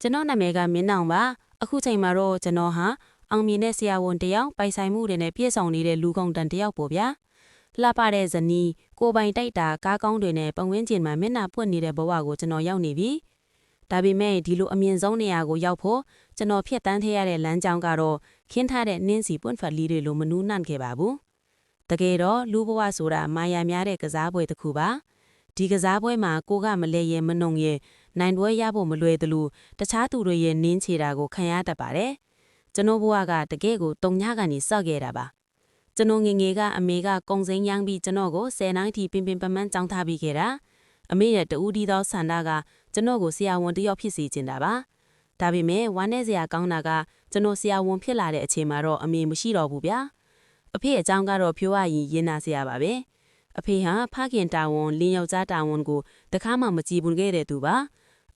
ကျွန်တော်နာမည်ကမင်းနောင်ပါအခုချိန်မှာတော့ကျွန်တော်ဟာအောင်မြင်တဲ့ဆရာဝန်တယောက်ပိုင်ဆိုင်မှုတွေနဲ့ပြည့်စုံနေတဲ့လူကုန်တန်တယောက်ပေါ့ဗျာလှပတဲ့ဇနီးကိုပိုင်တိုက်တာကားကောင်းတွေနဲ့ပတ်ဝန်းကျင်မှာမျက်နှာပွင့်နေတဲ့ဘဝကိုကျွန်တော်ရောက်နေပြီဒါပေမဲ့ဒီလိုအမြင့်ဆုံးနေရာကိုရောက်ဖို့ကျွန်တော်ဖြတ်တန်းထရတဲ့လမ်းကြောင်းကတော့ခင်းထားတဲ့နှင်းစီပွင့်ဖက်လေးတွေလိုမနူးနန့်ခဲ့ပါဘူးတကယ်တော့လူဘဝဆိုတာမာယာများတဲ့ကစားပွဲတစ်ခုပါဒီကစားပွဲမှာကိုကမလဲရဲမနှုံရဲနိုင်ပွဲရဖို့မလွယ်သလိုတခြားသူတွေရဲ့နင်းချေတာကိုခံရတတ်ပါတယ်ကျွန်တော်ဘဝကတကယ်ကိုတုံညကနေစော့ခဲ့တာပါကျွန်တော်ငငယ်ကအမေကကုံစိမ်းရမ်းပြီးကျွန်တော်ကို10နိုင်ထိပင်ပင်ပန်းပန်းကြောင်းထားပြီးခဲ့တာအမေရဲ့တူဒီသောဆန္ဒကကျွန်တော်ကိုဆရာဝန်တယောက်ဖြစ်စေချင်တာပါဒါပေမဲ့ဝမ်းနဲ့စရာကောင်းတာကကျွန်တော်ဆရာဝန်ဖြစ်လာတဲ့အချိန်မှာတော့အမေမရှိတော့ဘူးဗျာအဖေအကြောင်းကတော့ဖြိုးရရင်ရင်နာစရာပါပဲအဖေဟာဖခင်တာဝန်လင်းယောက်ျားတာဝန်ကိုတခါမှမကြည်ဘူးခဲ့တဲ့သူပါ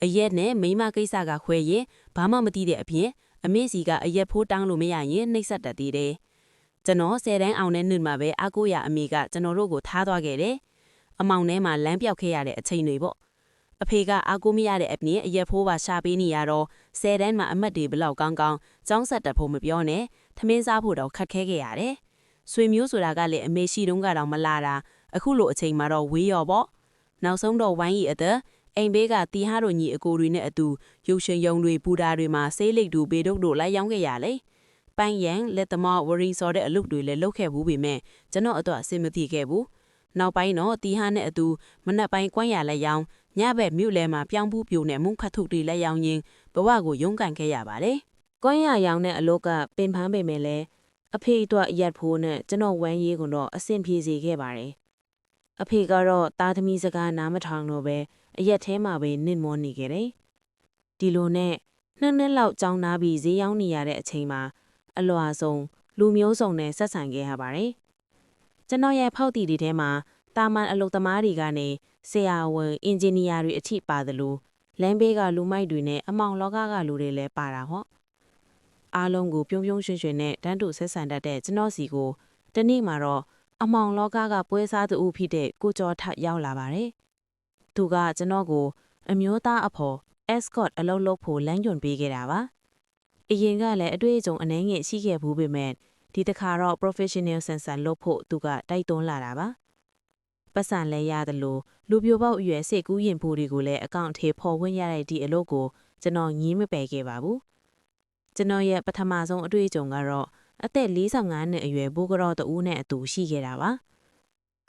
အရက်နဲ့မိမကိစ္စကခွဲရင်ဘာမှမသိတဲ့အပြင်အမေစီကအရက်ဖိုးတောင်းလို့မရရင်နှိပ်စက်တတ်သေးတယ်ကျွန်တော်10တန်းအောင်တဲ့နှစ်မှာပဲအကိုရအမေကကျွန်တော်တို့ကိုထားသွားခဲ့တယ်အမောင်ထဲမှာလမ်းပြောက်ခဲ့ရတဲ့အချိန်တွေပေါ့အဖေကအကိုမရတဲ့အပြင်အရက်ဖိုးပါရှာပေးနေရတော့10တန်းမှာအမတ်တွေဘလောက်ကောင်းကောင်းចောင်းဆက်တက်ဖို့မပြောနဲ့ထမင်းစားဖို့တော့ခက်ခဲခဲ့ရတယ်ဆွေမျိုးဆိုတာကလည်းအမေရှိတုန်းကတော့မလာတာအခုလိုအချိန်မှာတော့ဝေးရောပေါ့နောက်ဆုံးတော့ဝိုင်းရီအသက်အိမ်ဘေးကတီဟာတို့ညီအကိုတွေနဲ့အတူရုပ်ရှင်ရုံတွေပူတာတွေမှာဆေးလိပ်တူဘေဒုတ်တို့လိုက်ရောင်းခဲ့ရလေပန်းရန်လက်သမားဝရီစော်တဲ့အလုပ်တွေလည်းလုပ်ခဲ့ဘူးပေမဲ့ကျွန်တော်အတွက်အဆင်မပြေခဲ့ဘူးနောက်ပိုင်းတော့တီဟာနဲ့အတူမနက်ပိုင်းကွမ်းရလက်ရောင်းညဘက်မြို့လဲမှာပြောင်းပူးပြိုနဲ့မုံခတ်ထုတွေလက်ရောင်းရင်းဘဝကိုရုန်းကန်ခဲ့ရပါတယ်ကွမ်းရရောင်းတဲ့အလုပ်ကပင်ပန်းပေမဲ့လည်းအဖေအတွက်ရက်ဖိုးနဲ့ကျွန်တော်ဝမ်းရေးကတော့အဆင်ပြေစေခဲ့ပါတယ်အဖေကတော့သားသမီးစကားနားမထောင်တော့ပဲအရက်ထဲမှာပဲနစ်မောနေခဲ့တယ်ဒီလိုနဲ့နှစ်လောက်ကြောင်းနာပြီးဈေးရောက်နေရတဲ့အချိန်မှာအလွာဆုံးလူမျိုးစုံနဲ့ဆက်ဆံခဲ့ရပါတယ်ကျွန်တော်ရဲ့ဖောက်တီတွေထဲမှာတာမန်အလုပ်သမားတွေကနေဆရာဝန်အင်ဂျင်နီယာတွေအထိပါသလိုလမ်းဘေးကလူမိုက်တွေနဲ့အမောင်လောကကလူတွေလည်းပါတာဟောအားလုံးကိုပြုံးပြုံးရွှင်ရွှင်နဲ့တန်းတူဆက်ဆံတတ်တဲ့ကျွန်တော်စီကိုတနေ့မှာတော့အမောင်လောကကပွဲစားသူဖြစ်တဲ့ကိုကျော်ထရောက်လာပါတယ်သူကကျွန်တော်ကိုအမျိုးသားအဖော် escort အလုပ်လုပ်ဖို့လမ်းညွှန်ပေးခဲ့တာပါအရင်ကလည်းအတွေ့အကြုံအနည်းငယ်ရှိခဲ့ဘူးပေမဲ့ဒီတစ်ခါတော့ professional sensor လုပ်ဖို့သူကတိုက်တွန်းလာတာပါပတ်စံလဲရတယ်လို့လူပြိုပေါက်အရွယ်စိတ်ကူးရင်ဖို့တွေကိုလည်းအကောင့်ထဲပေါ်ဝင်ရတဲ့ဒီအလုပ်ကိုကျွန်တော်ငြင်းမပယ်ခဲ့ပါဘူးကျွန်တော်ရဲ့ပထမဆုံးအတွေ့အကြုံကတော့အသက်45နှစ်အရွယ်ဘိုးကတော်တဦးနဲ့အတူရှိခဲ့တာပ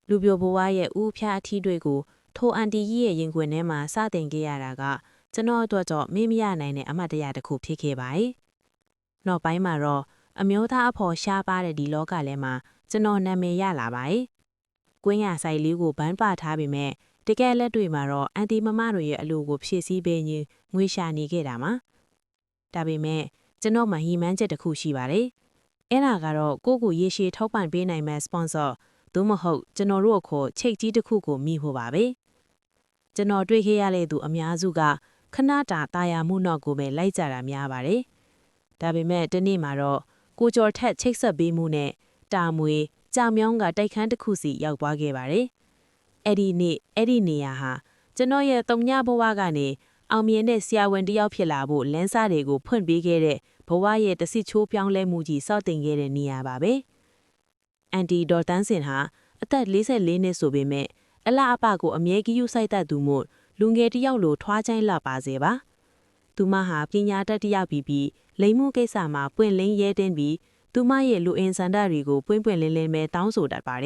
ါလူပြိုဘဝရဲ့ဥဖျားအထီးတွေကိုထိုအန်တီကြီးရဲ့ရင်ခွင်ထဲမှာစတင်ခဲ့ရတာကကျွန်တော်အတွက်တော့မေ့မရနိုင်တဲ့အမှတ်တရတစ်ခုဖြစ်ခဲ့ပါတယ်နောက်ပိုင်းမှာတော့အမျိုးသားအဖော်ရှားပါတဲ့ဒီလောကထဲမှာကျွန်တော်နာမည်ရလာပါတယ်ကွင်းရဆိုင်လေးကိုဘန်းပထားပေမဲ့တကယ်လက်တွေ့မှာတော့အန်တီမမတို့ရဲ့အလိုကိုဖြည့်ဆည်းပေးရင်းငွေရှာနေခဲ့တာမှာဒါပေမဲ့ကျွန်တော်မှဟီမန်းချက်တစ်ခုရှိပါတယ်အဲ့ဒါကတော့ကိုကိုရေရှည်ထောက်ပံ့ပေးနိုင်မဲ့စပွန်ဆာသို့မဟုတ်ကျွန်တော်တို့အခေါ်ချိတ်ကြီးတစ်ခုကိုမိဖို့ပါပဲကျွန်တော်တွေ့ခဲ့ရတဲ့သူအများစုကခဏတာတာယာမှုတော့ကိုပဲလိုက်ကြတာများပါတယ်ဒါပေမဲ့ဒီနေ့မှာတော့ကိုကျော်ထက်ချိတ်ဆက်ပေးမှုနဲ့တာမွေကြောင်မြောင်းကတိုက်ခန်းတစ်ခုစီရောက်သွားခဲ့ပါတယ်အဲ့ဒီနေရာဟာကျွန်တော်ရဲ့တုံညဘဝကနေအောင်မြင်တဲ့ဆရာဝန်တယောက်ဖြစ်လာဖို့လမ်းစာတွေကိုဖွင့်ပေးခဲ့တဲ့ဘဝရဲ့တစစ်ချိုးပြောင်းလဲမှုကြီးစောင့်တင်ခဲ့တဲ့နေရာပါပဲအန်တီဒေါ်တန်းစင်ဟာအသက်44နှစ်ဆိုပေမဲ့အလားအပကိုအမြဲကြီးယူဆိုင်တတ်သူမို့လူငယ်တယောက်လိုထွားချိုင်းလာပါစေပါသူမဟာပညာတတ်တယောက်ပြီးလိမ်မှုကိစ္စမှာပွင့်လင်းရဲတင်းပြီးသူမရဲ့လူအင်စန္ဒတွေကိုပွင့်ပွင့်လင်းလင်းပဲတောင်းဆိုတတ်ပါတယ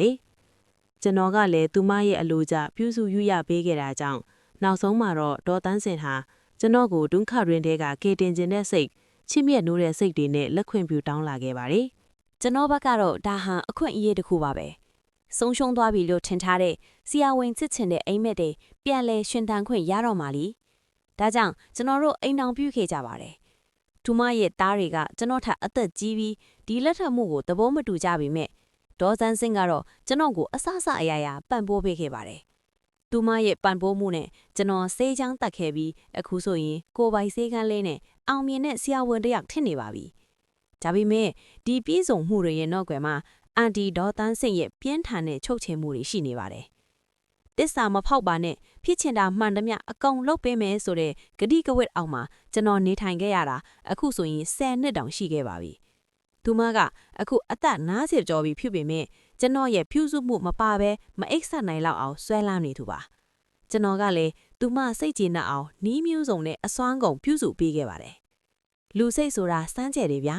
်ကျွန်တော်ကလည်းသူမရဲ့အလိုကျပြုစုယူရပေးခဲ့တာကြောင့်နောက်ဆုံးမှာတော့ဒေါ်တန်းစင်ဟာကျွန်တော်ကိုဒုက္ခရင်းတဲကကေတင်ကျင်တဲ့စိတ်ချစ်မြတ်နိုးတဲ့စိတ်တွေနဲ့လက်ခွင့်ပြုတောင်းလာခဲ့ပါတယ်ကျွန်တော်ဘက်ကတော့ဒါဟာအခွင့်အရေးတစ်ခုပါပဲဆုံးရှုံးသွားပြီလို့ထင်ထားတဲ့ဆရာဝန်ချစ်ချင်တဲ့အိမ်မက်တွေပြန်လဲရှင်သန်ခွင့်ရတော့မှလीဒါကြောင့်ကျွန်တော်တို့အိမ်တောင်ပြုခဲ့ကြပါတယ်သူမရဲ့သားတွေကကျွန်တော်ထပ်အသက်ကြီးပြီးဒီလက်ထပ်မှုကိုသဘောမတူကြပေမဲ့ဒေါ်စန်းစင်းကတော့ကျွန်တော်ကိုအဆအရာရာပံ့ပိုးပေးခဲ့ပါတယ်သူမရဲ့ပံ့ပိုးမှုနဲ့ကျွန်တော်ဆေးချောင်းတက်ခဲ့ပြီးအခုဆိုရင်ကိုပိုင်ဆေးကန်းလေးနဲ့အောင်မြင်တဲ့ဆရာဝန်တစ်ယောက်ထင်နေပါပြီဒါပေမဲ့ဒီပြည့်စုံမှုတွေရဲ့နောက်ွယ်မှာအန်တီဒေါ်တန်းစင်ရဲ့ပြင်းထန်တဲ့ချုပ်ချယ်မှုတွေရှိနေပါတယ် တစ္ဆာမဖောက်ပါနဲ့ဖြစ်ချင်တာမှန်သမျှအကုန်လုပ်ပေးမယ်ဆိုတဲ့ဂတိကဝတ်အောက်မှာကျွန်တော်နေထိုင်ခဲ့ရတာအခုဆိုရင်10နှစ်တောင်ရှိခဲ့ပါပြီသူမကအခုအသက်90ကျော်ပြီဖြစ်ပေမဲ့ကျွန်တော်ရဲ့ဖြူစုမှုမပါဘဲမအိပ်ဆက်နိုင်လောက်အောင်ဆွဲလန်းနေသူပါကျွန်တော်ကလည်းသူမစိတ်ကြည်နက်အောင်နီးမျိုးစုံနဲ့အစွမ်းကုန်ပြုစုပေးခဲ့ပါတယ်လူစိတ်ဆိုတာစမ်းကြယ်တယ်ဗျာ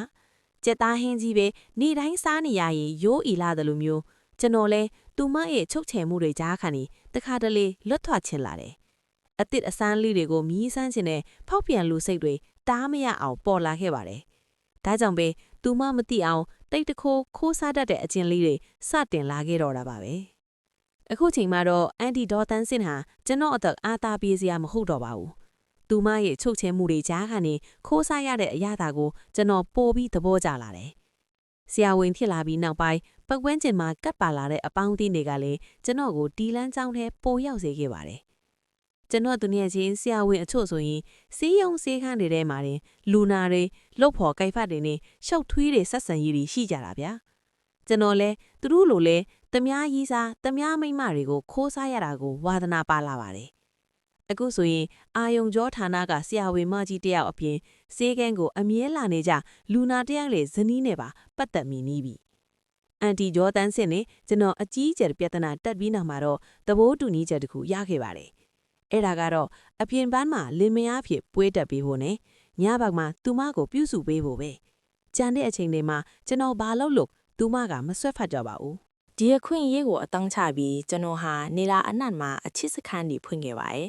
ကြက်သားဟင်းကြီးပဲနေတိုင်းစားနေရရင်ရိုးအီလာတယ်လို့မျိုးကျွန်တော်လဲသူမရဲ့ချုပ်ချယ်မှုတွေကြားခံနေတခါတလေလွတ်ထွက်ချင်လာတယ်အစ်စ်အစမ်းလေးတွေကိုမြည်ဆန်းခြင်းနဲ့ဖောက်ပြန်လူစိတ်တွေတားမရအောင်ပေါ်လာခဲ့ပါတယ်ဒါကြောင့်ပဲသူမမသိအောင်တိတ်တခိုးစားတတ်တဲ့အကျင့်လေးတွေစတင်လာခဲ့တော့တာပါပဲအခုချိန်မှာတော့အန်တီဒေါ်တန်းစင်ဟာကျွန်တော်အသက်အားသားပေးစရာမဟုတ်တော့ပါဘူးသူမရဲ့ချုပ်ချယ်မှုတွေကြားကနေခိုးစားရတဲ့အရာတာကိုကျွန်တော်ပို့ပြီးသဘောကျလာတယ်ဆရာဝန်ဖြစ်လာပြီးနောက်ပိုင်းပတ်ဝန်းကျင်မှာကတ်ပါလာတဲ့အပေါင်းအသင်းတွေကလည်းကျွန်တော်ကိုတီလန်းချောင်းထဲပိုရောက်စေခဲ့ပါတယ်ကျွန်တော်သူငယ်ချင်းဆရာဝန်အချို့ဆိုရင်စီးရုံဆေးခန်းတွေထဲမှာတင်လူနာတွေလှုပ်ဖော်ကြိုက်ဖတ်တွေနဲ့ရှောက်ထွေးတွေဆက်ဆံရေးတွေရှိကြတာဗျာကျွန်တော်လဲသူတို့လိုလဲတမားကြီးစားတမားမိမတွေကိုခိုးစားရတာကိုဝါသနာပါလာပါတယ်အခုဆိုရင်အာယုံကျောဌာနကဆရာဝန်မကြီးတယောက်အပြင်ဆေးကန်းကိုအမြဲလာနေကြလူနာတယောက်လေဇနီးနဲ့ပါပတ်သက်မိနေပြီအန်တီဂျော်တန်းစင်နဲ့ကျွန်တော်အကြီးကျယ်ပြဿနာတက်ပြီးနောက်မှာတော့သဘောတူညီချက်တစ်ခုရခဲ့ပါတယ်အဲ့ဒါကတော့အပြင်ပန်းမှာလင်မယားဖြစ်ပွေးတက်ပေးဖို့နဲ့ညဘက်မှာသူမကိုပြုစုပေးဖို့ပဲကြံတဲ့အချိန်တွေမှာကျွန်တော်ဘာလုပ်လို့သူမကမဆွတ်ဖတ်ကြပါဘူးဒီအခွင့်အရေးကိုအတောင်းချပြီးကျွန်တော်ဟာနေလာအနတ်မှာအချစ်စခန်းကြီးဖွင့်ခဲ့ပါတယ်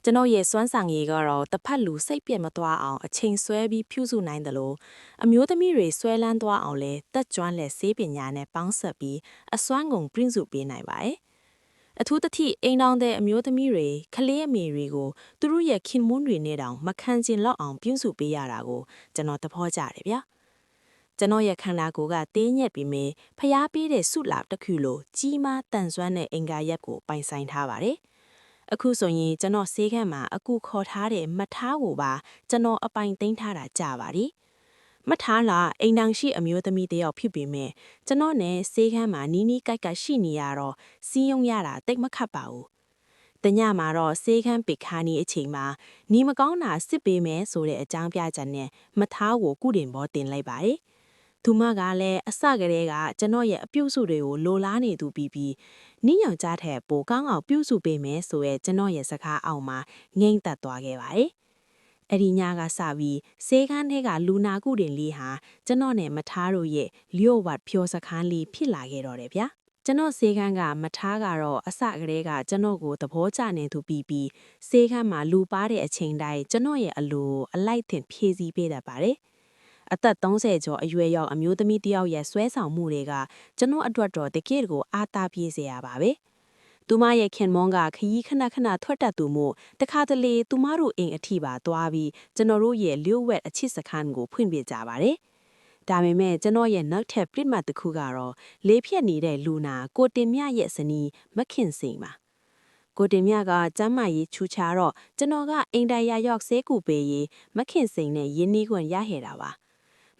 ကျွန်တော်ရဲ့စွမ်းဆောင်ရည်ကတော့တစ်ဖက်လူစိတ်ပြတ်မသွားအောင်အချိန်ဆွဲပြီးဖြူစုနိုင်တယ်လို့အမျိုးသမီးတွေဆွဲလန်းသွားအောင်လဲတက်ကြွလက်ဆေးပညာနဲ့ပေါင်းဆက်ပြီးအစွမ်းကုန်ပြင်းစုပေးနိုင်ပါတယ်အထူးသဖြင့်အိမ်တောင်တဲ့အမျိုးသမီးတွေခလေးအမေတွေကိုသူတို့ရဲ့ခင်မွန်းတွေနဲ့တောင်မခံကျင်လောက်အောင်ပြုစုပေးရတာကိုကျွန်တော်သဘောကျတယ်ဗျာကျွန်တော်ရဲ့ခန္ဓာကိုယ်ကတင်းညက်ပြီးမြင်ဖျားပေးတဲ့ဆုလာတစ်ခုလိုကြီးမားတန်ဆွမ်းတဲ့အင်္ဂါရက်ကိုပိုင်ဆိုင်ထားပါတယ်အခုဆိုရင်ကျွန်တော်ဆေးခန်းမှာအခုခေါ်ထားတဲ့မထားကိုပါကျွန်တော်အပိုင်သိမ်းထားတာကြာပါပြီမထားလားအိမ်တောင်ရှိအမျိုးသမီးတယောက်ဖြစ်ပေမဲ့ကျွန်တော်နဲ့ဆေးခန်းမှာနီးနီးကိုက်ကရှိနေရတော့စီးယုံရတာတိတ်မခတ်ပါဘူးတညမှာတော့ဆေးခန်းပိတ်ခါနီးအချိန်မှာနီးမကောင်းတာစစ်ပေးမယ်ဆိုတဲ့အကြောင်းပြချက်နဲ့မထားကိုကုတင်ပေါ်တင်လိုက်ပါတယ်သူမကလည်းအစကတည်းကကျွန်တော်ရဲ့အပြုစုတွေကိုလိုလားနေသူပြီးနိယောင်ကြားတဲ့ပိုကောင်းအောင်ပြုစုပေးမယ်ဆိုရဲကျွန်တော်ရဲ့စကားအောက်မှာငိမ့်သက်သွားခဲ့ပါတယ်။အဲ့ဒီညကစပြီးဆေးခန်းထဲကလူနာကုတင်လေးဟာကျွန်တော်နဲ့မထားတို့ရဲ့လျှို့ဝှက်ဖြောစခန်းလေးဖြစ်လာခဲ့တော့တယ်ဗျာ။ကျွန်တော်ဆေးခန်းကမထားကတော့အစကတည်းကကျွန်တော်ကိုသဘောကျနေသူပြီးဆေးခန်းမှာလူပါတဲ့အချိန်တိုင်းကျွန်တော်ရဲ့အလိုအလိုက်တင်ဖြည့်ဆည်းပေးတတ်ပါတယ်။အသက်30ကျော်အရွယ်ရောက်အမျိုးသမီးတယောက်ရဲ့ဆွဲဆောင်မှုတွေကကျွန်တော်အတွက်တော့တကယ့်ကိုအားသားပြေးစေရပါပဲ။သူမရဲ့ခင်မွန်းကခရီးခဏထွက်တတ်သူမို့တခါတလေသူမတို့အိမ်အထိပါသွားပြီးကျွန်တော်တို့ရဲ့လျှို့ဝှက်အချစ်စခန်းကိုဖွင့်ပြကြပါတယ်။ဒါပေမဲ့ကျွန်တော်ရဲ့နောက်ထပ်ပြစ်မှတ်တစ်ခုကတော့လေးဖြတ်နေတဲ့လူနာကိုတင်မြရဲ့ဇနီးမခင်စိန်ပါ။ကိုတင်မြကကျမ်းမာရေးချူချာတော့ကျွန်တော်ကအိမ်တိုင်ရရောက်ဆေးကူပေးရေးမခင်စိန်နဲ့ရင်းနှီးခွင့်ရခဲ့တာပါ။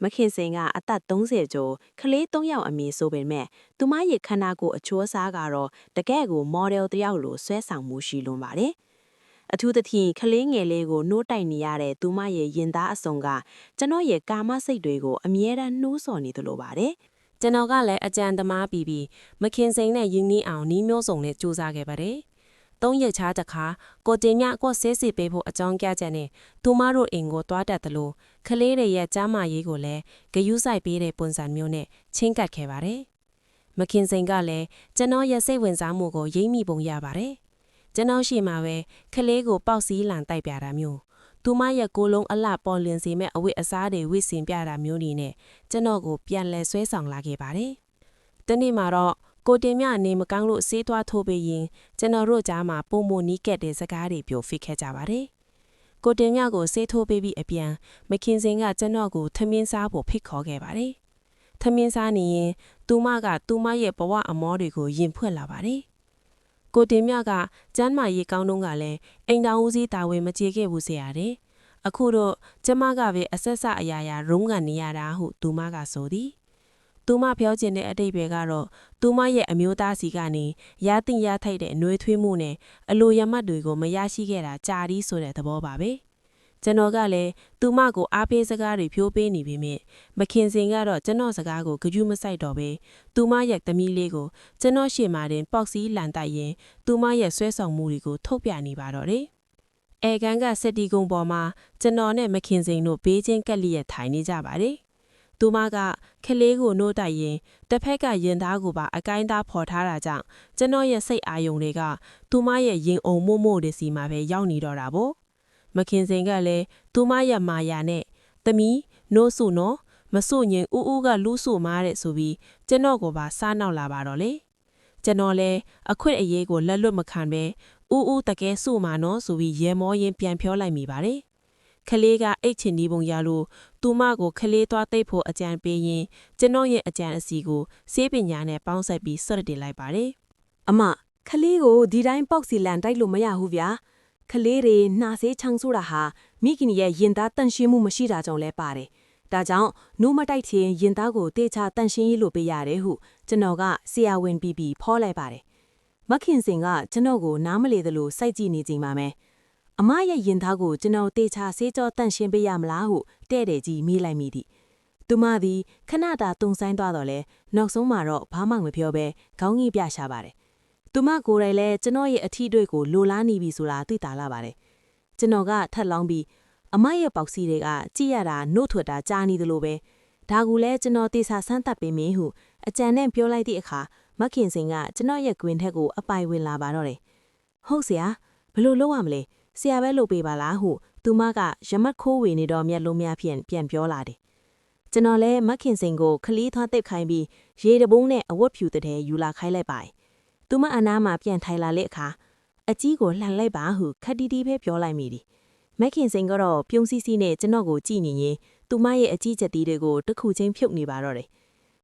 မခင်စိန်ကအသက်30ကျော်ကလေး3ယောက်အမည်ဆိုပေမဲ့သူမရဲ့ခန္ဓာကိုယ်အချိုးအစားကတော့တကယ့်ကိုမော်ဒယ်တယောက်လိုဆွဲဆောင်မှုရှိလွန်းပါတယ်။အထူးသဖြင့်ကလေးငယ်လေးကိုနှိုးတိုက်နေရတဲ့သူမရဲ့ရင်သားအစုံကကျွန်တော်ရဲ့ကာမစိတ်တွေကိုအမြဲတမ်းနှိုးဆော်နေသလိုပါတယ်။ကျွန်တော်ကလည်းအကြံသမားပြီးမခင်စိန်နဲ့ယဉ်နီးအောင်နီးမျိုးစုံနဲ့စူးစမ်းခဲ့ပါတယ်။3ရက်ချားတခါကိုတင်မြကိုဆေးစီပေးဖို့အကြောင်းကြချက်နဲ့သူမတို့အိမ်ကိုတွားတတ်တယ်လို့ကလေးတွေရဲ့ကြားမရေးကိုလည်းဂယုဆိုင်ပေးတဲ့ပုံစံမျိုးနဲ့ချင်းကပ်ခဲ့ပါတယ်။မခင်စိန်ကလည်းကျွန်တော်ရဲ့စိတ်ဝင်စားမှုကိုရိပ်မိပုံရပါတယ်။ကျွန်တော်ရှိမှပဲကလေးကိုပေါက်စည်းလန်တိုက်ပြတာမျိုးသူမရဲ့ကိုယ်လုံးအလှပေါ်လင်စေမဲ့အဝတ်အစားတွေဝစ်ဆင်ပြတာမျိုးတွေနဲ့ကျွန်တော်ကိုပြန်လဲဆွဲဆောင်လာခဲ့ပါတယ်။တနေ့မှာတော့ကိုတင်မြအနေမကောင်းလို့ဆေးသွားထိုးပေးရင်ကျွန်တော်တို့ကြားမှာပုံမနီးကက်တဲ့စကားတွေပြောဖိခဲ့ကြပါတယ်။ကိုတင်မြကိုဆေးထိုးပေးပြီးအပြန်မခင်စင်ကကျွန်တော်ကိုထမင်းစားဖို့ဖိတ်ခေါ်ခဲ့ပါတယ်။ထမင်းစားနေရင်သူမကသူမရဲ့ဘဝအမောတွေကိုယင်ဖွက်လာပါတယ်။ကိုတင်မြကကျမ်းမာရေးကောင်းတုန်းကလည်းအိမ်တော်ဦးစီးတာဝန်မကျေခဲ့ဘူးဆရာတဲ့။အခုတော့ကျမကပဲအဆက်ဆက်အရာရာရုံးကနေရတာဟုသူမကဆိုသည်။ သူမပြောချင်တဲ့အတိတ်ပဲကတော့သူမရဲ့အမျိုးသားစီကနေရတင်ရထိုက်တဲ့နှွေးထွေးမှုနဲ့အလိုရမှတ်တွေကိုမရရှိခဲ့တာကြာဒီဆိုတဲ့သဘောပါပဲကျွန်တော်ကလည်းသူမကိုအားပေးစကားတွေဖြိုးပေးနေပေမဲ့မခင်စင်ကတော့ကျွန်တော်စကားကိုကြွမဆိုင်တော့ပဲသူမရဲ့သမီးလေးကိုကျွန်တော်ရှေ့မှာတင်ပေါက်စီးလန်တိုက်ရင်သူမရဲ့ဆွဲဆောင်မှုတွေကိုထုတ်ပြနေပါတော့တယ်အဲကန်ကစက်တီကုံပေါ်မှာကျွန်တော်နဲ့မခင်စင်တို့ဘေးချင်းကက်လျက်ထိုင်နေကြပါတယ်သူမကခလေးကိုနှိုးတိုက်ရင်တစ်ဖက်ကရင်သားကိုပါအကိုင်းသားဖော်ထားတာကြောင့်ကျွန်တော်ရဲ့စိတ်အာယုံတွေကသူမရဲ့ရင်အုံမို့မို့တွေစီမှာပဲရောက်နေတော့တာပေါ့မခင်စင်ကလည်းသူမရဲ့မာယာနဲ့သမီးနိုးစုနော်မစုညင်ဦးဦးကလူးစုမားတဲ့ဆိုပြီးကျွန်တော်ကိုပါစားနောက်လာပါတော့လေကျွန်တော်လည်းအခွင့်အရေးကိုလက်လွတ်မခံပဲဦးဦးတကယ်စုမာနော်ဆိုပြီးရေမောရင်းပြန်ဖြောလိုက်မိပါတယ်ခလေးကအိတ်ချင်ဒီပုံရလို့သူမကိုခလေးသွားသိပ်ဖို့အကြံပေးရင်ကျွန်တော်ရဲ့အကြံအစီကိုစေးပညာနဲ့ပေါင်းဆက်ပြီးဆွတ်တင်လိုက်ပါတယ်အမခလေးကိုဒီတိုင်းပေါက်စီလန်တိုက်လို့မရဘူးဗျာခလေးတွေနှာဆေးချောင်းဆိုတာဟာမိခင်ရဲ့ရင်သားတန့်ရှင်းမှုမရှိတာကြောင့်လဲပါတယ်ဒါကြောင့်နိုးမတိုက်ချင်ရင်သားကိုတေချာတန့်ရှင်းရေးလို့ပေးရတယ်ဟုကျွန်တော်ကဆရာဝန်ပြီးဖောလိုက်ပါတယ်မခင်စင်ကကျွန်တော်ကိုနားမလေသလိုစိုက်ကြည့်နေကြပါမယ်အမရဲ့ရင်သားကိုကျွန်တော်တေချာဆေးကြောတန့်ရှင်းပေးရမလားဟုတဲ့တဲ့ကြီးမေးလိုက်မိသည်သူမသည်ခဏတာတုံဆိုင်သွားတော့လဲနောက်ဆုံးမှာတော့ဘာမှမပြောဘဲခေါင်းငိပြရှာပါတယ်သူမကိုယ်တိုင်လည်းကျွန်တော်ရဲ့အထီးတွေကိုလိုလားနေပြီဆိုတာသိတာလာပါတယ်ကျွန်တော်ကထပ်လောင်းပြီးအမရဲ့ပေါက်စီတွေကကြည့်ရတာနှုတ်ထွက်တာကြားနေသလိုပဲဒါကူလဲကျွန်တော်တေချာဆန်းသက်ပေးမင်းဟုအကြံနဲ့ပြောလိုက်သည့်အခါမခင်စင်ကကျွန်တော်ရဲ့ကွင်းထက်ကိုအပိုင်ဝင်လာပါတော့တယ်ဟုတ်ဆရာဘလို့လုပ်ရမလဲဆရာပဲလုပ်ပေးပါလားဟုသူမကရမတ်ခိုးဝေနေတော့မျက်လုံးများဖြင့်ပြန်ပြောလာတယ်ကျွန်တော်လည်းမခင်စင်ကိုခလီးသွားတိတ်ခိုင်းပြီးရေတပုံးနဲ့အဝတ်ဖြူတဲ့ယူလာခိုင်းလိုက်ပါတယ်သူမအနားမှာပြန်ထိုင်လာတဲ့အခါအကြီးကိုလှန်လိုက်ပါဟုခက်တီတီပဲပြောလိုက်မိသည်မခင်စင်ကတော့ပြုံးစီစီနဲ့ကျွန်တော်ကိုကြည့်နေရင်သူမရဲ့အကြီးချက်တီးတွေကိုတစ်ခုချင်းဖြုတ်နေပါတော့တယ်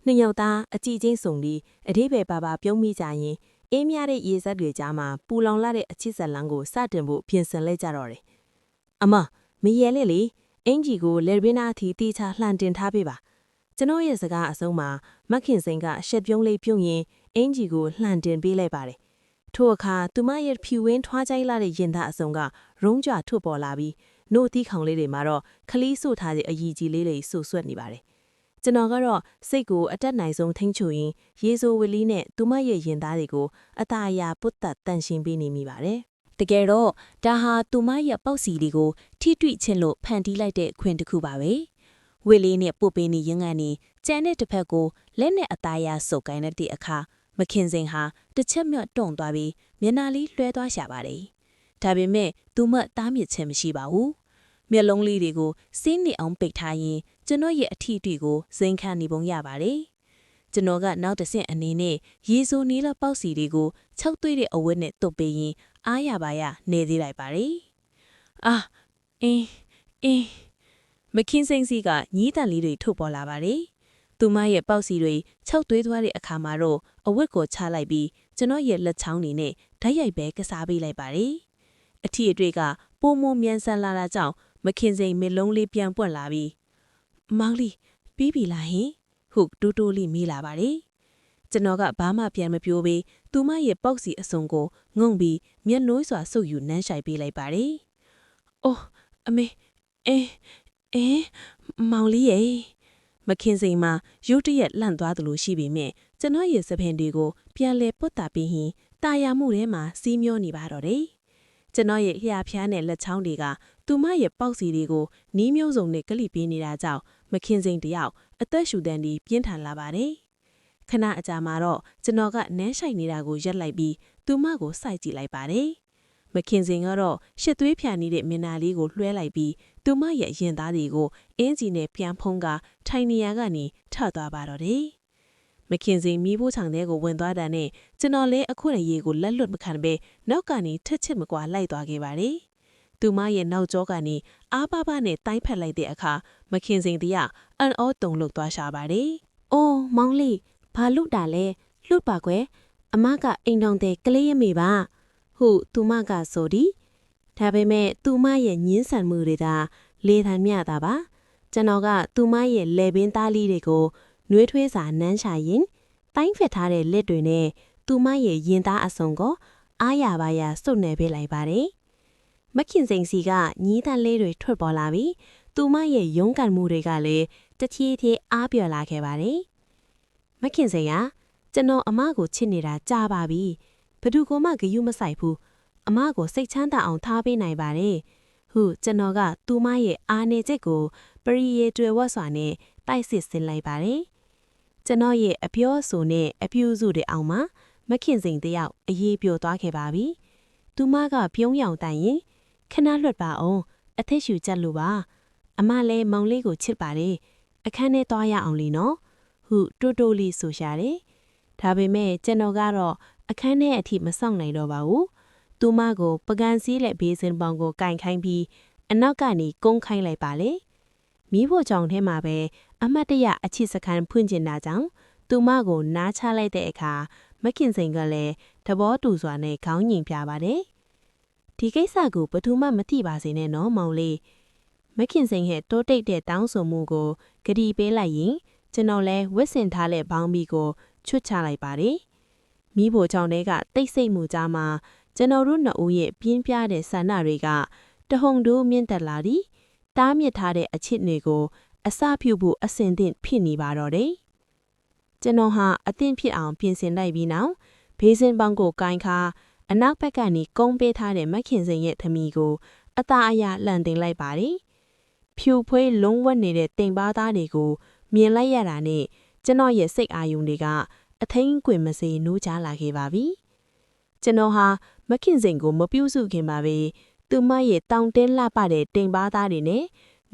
နှစ်ယောက်သားအကြည့်ချင်းစုံပြီးအသေးပဲပါပြုံးမိကြရင်အေးမြတဲ့ရေစက်တွေကြားမှာပူလောင်လာတဲ့အချစ်ဇလန်းကိုစတင်ဖို့ပြင်ဆင်လိုက်ကြတော့တယ်အမမရဲလေလေအင်ကြီးကိုလေဘင်းနာအထီတီချလှန်တင်ထားပေးပါကျွန်တော်ရဲ့စကားအဆုံးမှာမခင်စင်ကရှက်ပြုံးလေးပြုံးရင်အင်ကြီးကိုလှန်တင်ပေးလိုက်ပါတယ်ထို့အခါသူမရဲ့ဖြူဝင်းထွားကြိုက်လာတဲ့ရင်သားအစုံကရုံးကြထွတ်ပေါ်လာပြီးနို့သီးခေါင်လေးတွေမှာတော့ခလီးဆုထားတဲ့အည်ကြီးလေးတွေဆူဆွတ်နေပါတယ်ကျွန်တော်ကတော့စိတ်ကိုအတက်နိုင်ဆုံးထိန်းချုပ်ရင်းရေဆိုဝလီနဲ့သူမရဲ့ရင်သားတွေကိုအသာအရာပုတ်တက်တန့်ရှင်းပေးနေမိပါတယ်တကယ်တော့ဒါဟာသူမရဲ့ပေါက်စီတွေကိုထိတွေ့ချင်းလို့ဖန်တီးလိုက်တဲ့ခွင်တစ်ခုပါပဲဝေလေးနဲ့ပုတ်ပေးနေရင်ကနေကြမ်းတဲ့တစ်ဖက်ကိုလက်နဲ့အသားရဆုပ်ကိုင်းတဲ့အခါမခင်စင်ဟာတစ်ချက်မြော့တုံသွားပြီးမျက်နှာလေးလွှဲသွားရှာပါတယ်ဒါပေမဲ့သူမတားမြစ်ခြင်းမရှိပါဘူးမျက်လုံးလေးတွေကိုစင်းနေအောင်ပိတ်ထားရင်ကျွန်တော်ရဲ့အထီးတွေကိုဇိမ်ခံနေပုံရပါတယ်ကျွန်တော်ကနောက်တစ်ဆင့်အနေနဲ့ရေဆိုနီးလပေါက်စီတွေကို၆သွေးတဲ့အဝတ်နဲ့တုပ်ပေးရင်အားရပါရနေသေးလိုက်ပါတယ်အာအင်းမခင်စင်စီကညီးတန်လေးတွေထုတ်ပေါ်လာပါတယ်သူမရဲ့ပေါက်စီတွေ၆သွေးသွားတဲ့အခါမှာတော့အဝတ်ကိုချလိုက်ပြီးကျွန်တော်ရဲ့လက်ချောင်းတွေနဲ့ဓာတ်ရိုက်ပဲကစားပေးလိုက်ပါတယ်အထီးအတွေ့ကပုံမမြန်ဆန်လာတာကြောင့်မခင်စင်မျက်လုံးလေးပြန်ပွက်လာပြီးမောင်လေးပြီးပြီလားဟင်ဟုတူတူလေးမေးလာပါတယ်ကျွန်တော်ကဘာမှပြန်မပြောဘေးသူမရဲ့ပေါက်စီအစုံကိုငုံပြီးမျက်နှိုးစွာဆုပ်ယူနမ်းရှိုက်ပေးလိုက်ပါတယ်အိုးအမေမောင်လေးရဲ့မခင်စင်မှာရုတ်တရက်လန့်သွားသလိုရှိပေမဲ့ကျွန်တော်ရဲ့စပင်တွေကိုပြန်လဲပုတ်တာပြီးရင်တာယာမှုထဲမှာစီးမျောနေပါတော့တယ်ကျွန်တော်ရဲ့လျှာဖျားနဲ့လက်ချောင်းတွေကသူမရဲ့ပေါက်စီတွေကိုနီးမျိုးစုံနဲ့ကလိပေးနေတာကြောင့်မခင်စင်တယောက်အသက်ရှူတန်းပြီးပြင်းထန်လာပါတယ်ခဏအကြာမှာတော့ကျွန်တော်ကနန်းရှိုက်နေတာကိုရက်လိုက်ပြီးသူမကိုစိုက်ကြည့်လိုက်ပါတယ်မခင်စင်ကတော့ရှစ်သွေးဖြာနေတဲ့မျက်နှာလေးကိုလွှဲလိုက်ပြီးသူမရဲ့ရင်သားတွေကိုအင်းကြီးနဲ့ပြန်ဖုံးကထိုင်နေရကနေထသွားပါတော့တယ်မခင်စင်မီးဖိုးချောင်ထဲကိုဝင်သွားတာနဲ့ကျွန်တော်လည်းအခွင့်အရေးကိုလက်လွတ်မခံဘဲနောက်ကနေထက်ချစ်မကွာလိုက်သွားခဲ့ပါတယ်သူမရဲ့နောက်ကျောကနေအားပါပါနဲ့တိုင်းဖက်လိုက်တဲ့အခါမခင်စင်တရအန်အောတုံလုတ်သွားရှာပါတယ်အိုးမောင်လေးဘာလုတာလဲလှုပ်ပါကွယ်အမကအိမ်တော်တဲ့ကလေးရမေပါဟုသူမကဆိုသည်ဒါပေမဲ့သူမရဲ့ညင်းဆန်မှုတွေကလေထန်မြတာပါကျွန်တော်ကသူမရဲ့လေပင်သားလေးတွေကို နှွေးထွေးစွာနမ်းရှာရင်တိုင်းဖက်ထားတဲ့လက်တွေနဲ့သူမရဲ့ရင်သားအစုံကိုအားရပါရစုပ်နေပေးလိုက်ပါတယ်။မခင်စိန်စီကညီးတန်းလေးတွေထွက်ပေါ်လာပြီးသူမရဲ့ရုန်းကန်မှုတွေကလည်းတဖြည်းဖြည်းအားပြော့လာခဲ့ပါတယ်။မခင်စိန်ကကျွန်တော်အမကိုချစ်နေတာကြားပါပြီ။ဘသူကမှဂယုမဆိုင်ဘူး။အမကိုစိတ်ချမ်းသာအောင်ထားပေးနိုင်ပါတယ်။ဟုကျွန်တော်ကသူမရဲ့အားနေချက်ကိုပရိယေတွေဝတ်စွာနဲ့တိုက်စစ်ဆင်းလိုက်ပါတယ်။ကျွန်တော်ရဲ့အပြောအဆိုနဲ့အပြုစုတွေအောင်မှာမခင်စိန်တယောက်အေးပြောသွားခဲ့ပါပြီ။သူမကပြုံးရောင်တိုင်ရင်ခဏလွတ်ပါအောင်အထက်ရှူချက်လို့ပါအမလည်းမောင်လေးကိုချစ်ပါတယ်အခန်းထဲသွားရအောင်လीနော်ဟုတိုးတိုးလေးဆိုရှာတယ်ဒါပေမဲ့ကျွန်တော်ကတော့အခန်းထဲအထိမဆောင်နိုင်တော့ပါဘူးသူမကိုပကံစည်းလက်ဘေးစင်ပေါင်ကိုကင်ခိုင်းပြီးအနောက်ကနေကုန်းခိုင်းလိုက်ပါလေမီးဖို့ကြောင်ထဲမှာပဲအမတ်တရအချစ်စခန်းဖွင့်ကျင်တာကြောင့်သူမကိုနားချလိုက်တဲ့အခါမခင်စိန်ကလည်းသဘောတူစွာနဲ့ခေါင်းညင်ပြပါတယ်ဒီကိစ္စကိုဘယ်သူမှမသိပါစေနဲ့နော်မောင်လေးမခင်စိန်ရဲ့တိုးတိတ်တဲ့တောင်းဆိုမှုကိုဂရီပေးလိုက်ရင်ကျွန်တော်လည်းဝစ်စင်ထားတဲ့ဘောင်းဘီကိုချွတ်ချလိုက်ပါတယ်မိဖို့ကြောင့်တည်းကတိတ်ဆိတ်မှုကြားမှာကျွန်တော်တို့နှစ်ဦးရဲ့ပြင်းပြတဲ့ဆန္ဒတွေကတဟုန်တိုးမြင့်တက်လာပြီးတားမြစ်ထားတဲ့အချစ်တွေကိုအစပြုဖို့အစင်သင့်ဖြစ်နေပါတော့တယ်ကျွန်တော်ဟာအသင့်ဖြစ်အောင်ပြင်ဆင်လိုက်ပြီးနောက်ဘေးစင်ပေါင်းကိုကိုင်းခါအနောက်ဘက်ကနေကုန်းပေးထားတဲ့မခင်စိန်ရဲ့သမီးကိုအသားအရလှန်တင်လိုက်ပါတယ်။ဖြူဖွေးလုံးဝနေတဲ့တိမ်ပါသားတွေကိုမြင်လိုက်ရတာနဲ့ကျွန်တော်ရဲ့စိတ်အာရုံတွေကအထိန်ကွင်မစေနိုးချလာခဲ့ပါပြီ။ကျွန်တော်ဟာမခင်စိန်ကိုမပြုစုခင်ပါပဲသူမရဲ့တောင်တင်းလှပတဲ့တိမ်ပါသားတွေနဲ့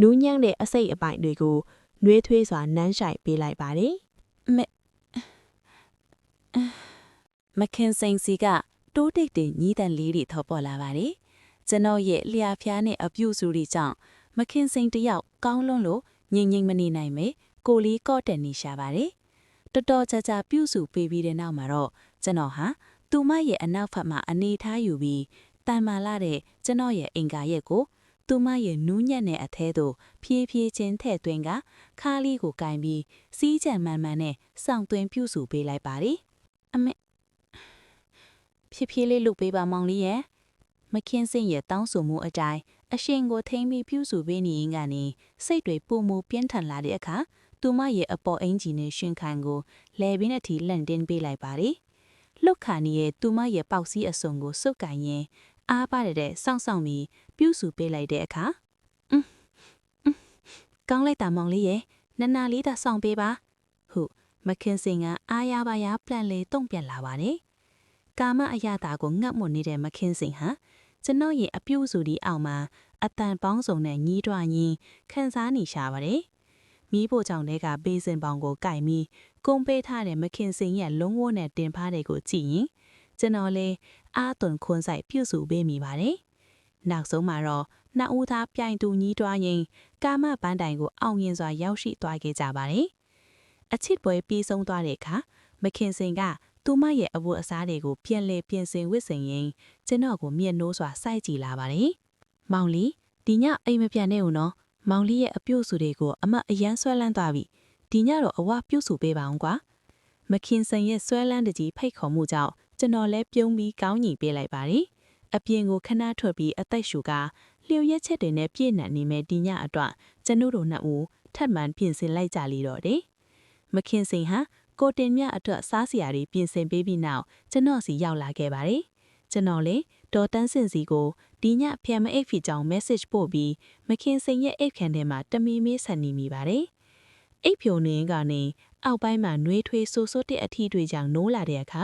နူးညံ့တဲ့အစိတ်အပိုင်တွေကိုနှွေးထွေးစွာနမ်းရှိုက်ပေးလိုက်ပါတယ်မခင်စိန်စီကတိုးတိတ်တဲ့ညီးတန်လေးတွေထော်ပေါ်လာပါတယ်ကျွန်တော်ရဲ့လျှာဖျားနဲ့အပြုစုတွေကြောင့်မခင်စိန်တယောက်ကောင်းလွန်းလို့ငြိမ်ငြိမ်မနေနိုင်ပဲကိုလေးကော့တက်နေရှာပါတယ်တော်တော်ကြာကြာပြုစုပေးပြီးတဲ့နောက်မှာတော့ကျွန်တော်ဟာသူမရဲ့အနောက်ဖက်မှာအနေထားယူပြီးတန်မာလာတဲ့ကျွန်တော်ရဲ့အင်္ကာရက်ကိုသူမရဲ့နူးညံ့တဲ့အထဲသို့ဖြည်းဖြည်းချင်းထည့်သွင်းကခါးလေးကိုကင်ပြီးစီးကြံမှန်မှန်နဲ့စောင့်သွင်းပြုစုပေးလိုက်ပါတယ်အမေဖြည်းဖြည်းလေးလုပ်ပေးပါမောင်လေးရဲ့မခင်းစင်ရဲ့တောင်းဆိုမှုအတိုင်းအရှင်ကိုထိမ့်ပြီးပြုစုပေးနေရင်ကနေစိတ်တွေပုံမူပြင်းထန်လာတဲ့အခါသူမရဲ့အပေါ်အင်ဂျီနဲ့ရှင်ခံကိုလဲပင်အထိလန့်တင်းပေးလိုက်ပါတယ်လှုပ်ခါနေရဲ့သူမရဲ့ပေါက်စီးအစုံကိုစုပ်ကင်ရင်အားပါတဲ့စောင့်ဆောင်ပြီးပြုစုပေးလိုက်တဲ့အခါကောင်းလိုက်တာမောင်လေးရဲ့နနာလေးသာဆောင်ပေးပါဟုမခင်စင်ကအားရပါရပလန်လေးတုံ့ပြန်လာပါတယ်ကာမအရာတာကိုငတ်မွနေတဲ့မခင်စင်ဟာကျွန်တော်ရဲ့အပြုစုဒီအောင်မှာအတန်ပေါင်းစုံနဲ့ညီးတွားရင်းခန်းစားနေရှာပါတယ်။မိဖို့ကြောင့်တဲ့ကဘေးစင်ပေါင်ကိုကိုက်ပြီးကုန်းပေးထားတဲ့မခင်စင်ရဲ့လုံးဝနဲ့တင်ဖားတွေကိုကြည့်ရင်ကျွန်တော်လည်းအားသွန်ခွန်ဆိုင်ပြုစုပေးမိပါတယ်။နောက်ဆုံးမှာတော့နှစ်ဦးသားပြိုင်တူညီးတွားရင်းကာမပန်းတိုင်ကိုအောင်ရင်စွာရောက်ရှိသွားခဲ့ကြပါတယ်။အချစ်ပွဲပြီးဆုံးသွားတဲ့အခါမခင်စင်ကသူမရဲ့အဝတ်အစားတွေကိုပြန်လဲပြင်ဆင်ဝတ်ဆင်ရင်းကျွန်တော်ကိုမျက်နှိုးစွာစိုက်ကြည့်လာပါတယ်။မောင်လီဒီညအိမ်မပြန်နဲ့ဦးနော်။မောင်လီရဲ့အပြုတ်စုတွေကိုအမအရန်ဆွဲလန်းသွားပြီ။ဒီညတော့အဝပြုတ်စုပေးပါအောင်ကွာ။မခင်စင်ရဲ့ဆွဲလန်းတကြီးဖိတ်ခေါ်မှုကြောင့်ကျွန်တော်လည်းပြုံးပြီးကောင်းညီပေးလိုက်ပါတယ်။အပြင်ကိုခဏထွက်ပြီးအသက်ရှူကလျှို့ရက်ချက်တွေနဲ့ပြည့်နှံနေမဲ့ဒီညအတွက်ကျွန်တို့နှစ်ဦးထပ်မံပြင်ဆင်လိုက်ကြလိတော့တယ်။မခင်စင်ဟာကိုတင်မြအတွက်စားစရာတွေပြင်ဆင်ပေးပြီးနောက်ကျွန်တော်စီရောက်လာခဲ့ပါတယ်။ကျွန်တော်လည်းဒေါ်တန်းစင်စီကိုဒီညဖျံမအိတ်ဖီကြောင့် message ပို့ပြီးမခင်စိန်ရဲ့အိတ်ခမ်းထဲမှာတမီမေးဆန်နေမိပါတယ်။အိတ်ဖြိုနေကနေအောက်ပိုင်းမှာနှွေးထွေးဆိုးဆိုးတဲ့အထီးတွေကြောင့်နိုးလာတဲ့အခါ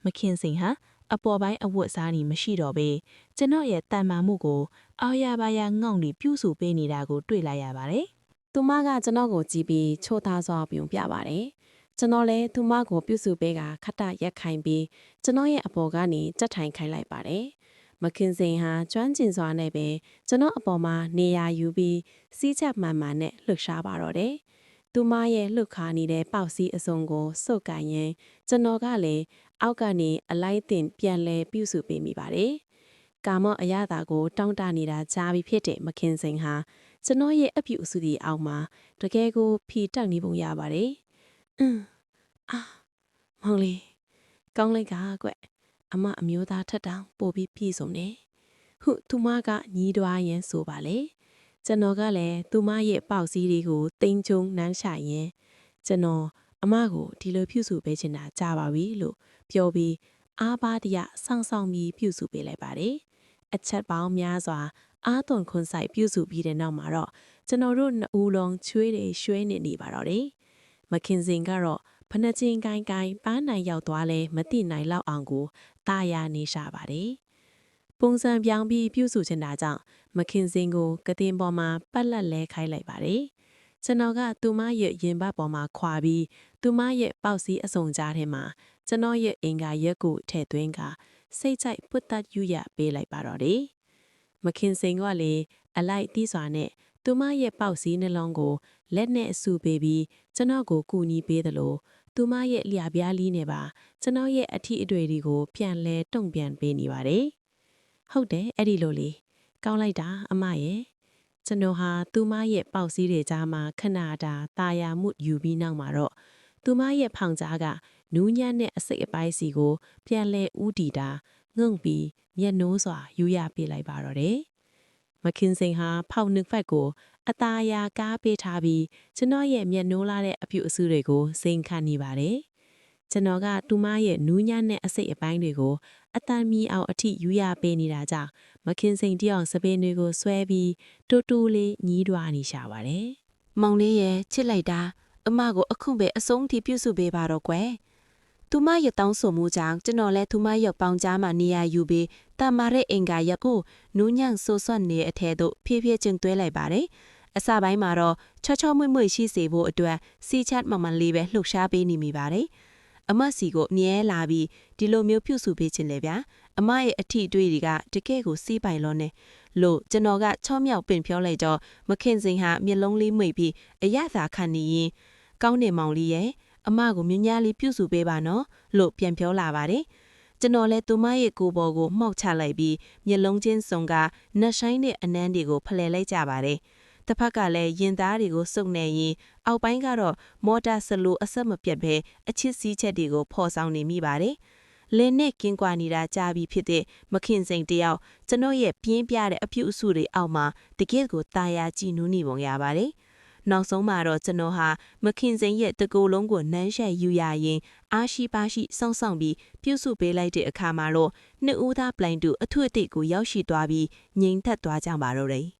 မခင်စိန်ဟာအပေါ်ပိုင်းအဝတ်စားနေမရှိတော့ဘဲကျွန်တော်ရဲ့တန်မာမှုကိုအော်ရပါရငေါ့နေပြုစုပေးနေတာကိုတွေ့လိုက်ရပါတယ်။သူမကကျွန်တော်ကိုကြည့်ပြီးချိုးသားစွာပြုံပြပါတယ်။ကျွန်တော်လည်းသူမကိုပြုစုပေးကခတရက်ခိုင်ပြီးကျွန်တော်ရဲ့အပေါ်ကနေကြက်ထိုင်ခိုင်းလိုက်ပါတယ်။မခင်စင်ဟာကျွမ်းကျင်စွာနဲ့ပဲကျွန်တော်အပေါ်မှာနေရာယူပြီးစီးချက်မှန်မှန်နဲ့လှုပ်ရှားပါတော့တယ်။သူမရဲ့လှုပ်ခါနေတဲ့ပေါက်စီးအစုံကိုစုပ်ကန်ရင်ကျွန်တော်ကလည်းအောက်ကနေအလိုက်တင်ပြန်လဲပြုစုပေးမိပါတယ်။ကာမအရသာကိုတောင်းတနေတာကြားပြီးဖြစ်တဲ့မခင်စင်ဟာကျွန်တော်ရဲ့အပြုအစုဒီအောက်မှာတကယ်ကိုဖီတက်နေပုံရပါတယ်။ မောင်လေးကောင်းလိုက်တာကွအမအမျိုးသားထက်တောင်ပို့ပြီးပြည့်စုံနေဟုသူမကညီးတွားရင်ဆိုပါလေကျွန်တော်ကလည်းသူမရဲ့ပေါက်စည်းတွေကိုတင်းချုံနမ်းရှာရင်ကျွန်တော်အမကိုဒီလိုပြုစုပေးချင်တာကြားပါပြီလို့ပြောပြီးအားပါတရဆောင်းဆောင်းပြီးပြုစုပေးလိုက်ပါတယ်အချက်ပေါင်းများစွာအားသွန်ခွန်ဆိုင်ပြုစုပြီးတဲ့နောက်မှာတော့ကျွန်တော်တို့နှစ်ဦးလုံးချွေးတွေရွှဲနေပါတော့တယ်မခင်စင်ကတော့ဖနှချင်းကိုင်းပန်းနိုင်ရောက်သွားလဲမတိနိုင်လောက်အောင်ကိုတာယာနေရှာပါတယ်ပုံစံပြောင်းပြီးပြုစုချင်တာကြောင့်မခင်စင်ကိုကတင်ပေါ်မှာပတ်လက်လဲခိုင်းလိုက်ပါတယ်ကျွန်တော်ကသူမရဲ့ရင်ဘတ်ပေါ်မှာခွာပြီးသူမရဲ့ပေါက်စည်းအစုံကြားထဲမှာကျွန်တော်ရဲ့အင်္ဂါရက်ကိုထည့်သွင်းကစိတ်ကြိုက်ပွတ်တက်ယူရပေးလိုက်ပါတော့တယ်မခင်စင်ကလေအလိုက်တီးစွာနဲ့သူမရဲ့ပေါက်စည်းနှလုံးကိုလက်နဲ့အဆူပေးပြီးကျွန်တော်ကိုကူညီပေးသလိုသူမရဲ့လျှာပြားလီးနဲ့ပါကျွန်တော်ရဲ့အထီးအတွေ့တွေကိုပြန်လဲတုံ့ပြန်ပေးနေပါတယ်ဟုတ်တယ်အဲ့ဒီလိုလေကောင်းလိုက်တာအမရဲ့ကျွန်တော်ဟာသူမရဲ့ပေါက်စည်းတွေကြားမှာခဏတာတာယာမှုယူပြီးနောက်မှာတော့သူမရဲ့ဖောင်ကြားကနူးညံ့တဲ့အစိတ်အပိုင်းစီကိုပြန်လဲဥတီတာငုံပြီးမျက်နှိုးစွာယူရပေးလိုက်ပါတော့တယ်မခင်စင်ဟာဖောက်နှုတ်ဖက်ကိုအသားအရာကားပေးထားပြီးကျွန်တော်ရဲ့မျက်နှိုးလာတဲ့အပြုအဆူတွေကိုစိန်ခံနေပါတယ်ကျွန်တော်ကသူမရဲ့နူးညံ့တဲ့အစိတ်အပိုင်းတွေကိုအတန်မီအောင်အထိယူရပေးနေတာကြောင့်မခင်စိန်တယောက်စပင်းတွေကိုဆွဲပြီးတူတူလေးညီးတွားနေရှာပါတယ်။မောင်လေးရဲ့ချစ်လိုက်တာအမကိုအခုပဲအဆုံးထိပြုစုပေးပါတော့ကွယ်။သူမရဲ့တောင်းဆိုမှုကြောင့်ကျွန်တော်လည်းသူမရဲ့ပေါင်ကြားမှာနေရာယူပြီးတာမာရဲ့အင်္ဂါရက်ကိုနူးညံ့ဆိုးဆွတ်နေတဲ့အထဲသို့ဖြည်းဖြည်းချင်းသွဲလိုက်ပါတယ်။အစပိုင်းမှာတော့ချောချောမွေ့မွေ့ရှိစေဖို့အတွက်စီချတ်မမလေးပဲလှုပ်ရှားပေးနေမိပါတယ်။အမစီကိုမြဲလာပြီးဒီလိုမျိုးပြုစုပေးခြင်းလေဗျာအမရဲ့အထီးတွေ့တွေကတကယ့်ကိုစီးပိုင်လို့နေလို့ကျွန်တော်ကချောမြောက်ပင်ဖြောလိုက်တော့မခင်စင်ဟာမျက်လုံးလေးမှိတ်ပြီးအရသာခံနေရင်ကောင်းနေမောင်လေးရဲ့အမကိုမြညားလေးပြုစုပေးပါနော်လို့ပြန်ပြောလာပါတယ်ကျွန်တော်လည်းသူမရဲ့ကိုယ်ပေါ်ကိုမှောက်ချလိုက်ပြီးမျက်လုံးချင်းစုံကနတ်ဆိုင်တဲ့အနမ်းတွေကိုဖလှယ်လိုက်ကြပါတယ်တစ်ဖက်ကလည်းရင်သားတွေကိုစုပ်နေရင်အောက်ပိုင်းကတော့မော်တာဆလိုအဆက်မပြတ်ပဲအချစ်စည်းချက်တွေကိုဖော်ဆောင်နေမိပါတယ်။လင်းနဲ့ကင်းကွာနေတာကြာပြီဖြစ်တဲ့မခင်စိန်တယောက်ကျွန်တော်ရဲ့ပြင်းပြတဲ့အပြုအစုတွေအောက်မှာတကယ့်ကိုတာယာကြည်နူးနေပုံရပါတယ်။နောက်ဆုံးမှာတော့ကျွန်တော်ဟာမခင်စိန်ရဲ့တကူလုံးကိုနမ်းရှက်ယူရရင်အားရှိပါရှိစောင့်ဆောင်ပြီးပြုစုပေးလိုက်တဲ့အခါမှာတော့နှစ်ဦးသားပလိုင်တူအထွတ်အထိပ်ကိုရောက်ရှိသွားပြီးငြိမ်သက်သွားကြပါတော့တယ်။